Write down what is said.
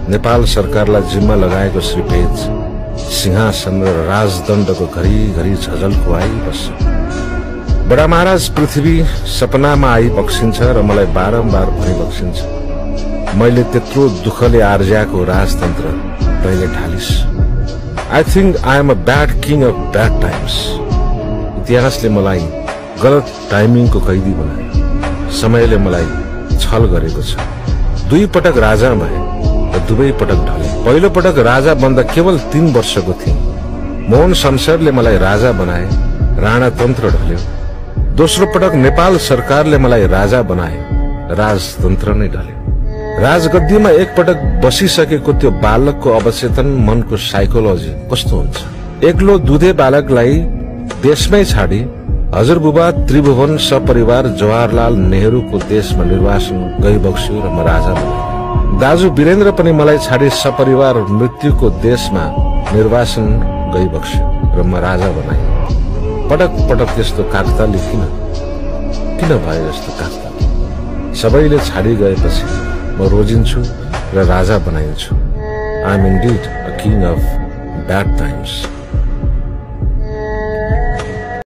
नेपाल सरकारलाई जिम्मा लगाएको श्री पेज सिंहासन र राजदण्डको घरिघरि झझल खुवाइबस्छ। बडा महाराज पृथ्वी सपनामा आई बक्सिन्छ र मलाई बारम्बार भनिबक्सिन्छ मैले त्यत्रो दुःखले आर्ज्याको राजतन्त्र तैले ढालिस। I think I am a bad king of bad times. इतिहासले मलाई गलत टाइमिङको कैदी बनायो। समयले मलाई छल गरेको छ। 2 पटक राजा भए र दुवै पटक ढले। पहिलो पटक राजा बन्दा केवल 3 वर्षको थिएँ। मोहन शमशेरले मलाई राजा बनाए, राणा तन्त्र ढल्यो। दोस्रो पटक नेपाल सरकारले मलाई राजा बनाए, राजतन्त्र नै ढल्यो। राजगद्दीमा एक पटक बसिसकेको त्यो बालकको अवचेतन मनको साइकोलोजी कस्तो हुन्छ? एक्लो दुधे बालकलाई देशमै छाडी हजुरबुबा त्रिभुवन सपरिवार जवाहरलाल नेहरूको देशमा निर्वासन गइबक्स्यो र म राजा बने। दाजु वीरेन्द्र पनि मलाई छाडी सपरिवार मृत्युको देशमा निर्वासन गइबक्स्यो र म राजा बनाए। पटक पटक त्यस्तो कागताली किन भयो यस्तो कागताली? सबैले छाडी गएपछि म रोजिन्छु र राजा बनाइन्छु। I am indeed a king of bad times.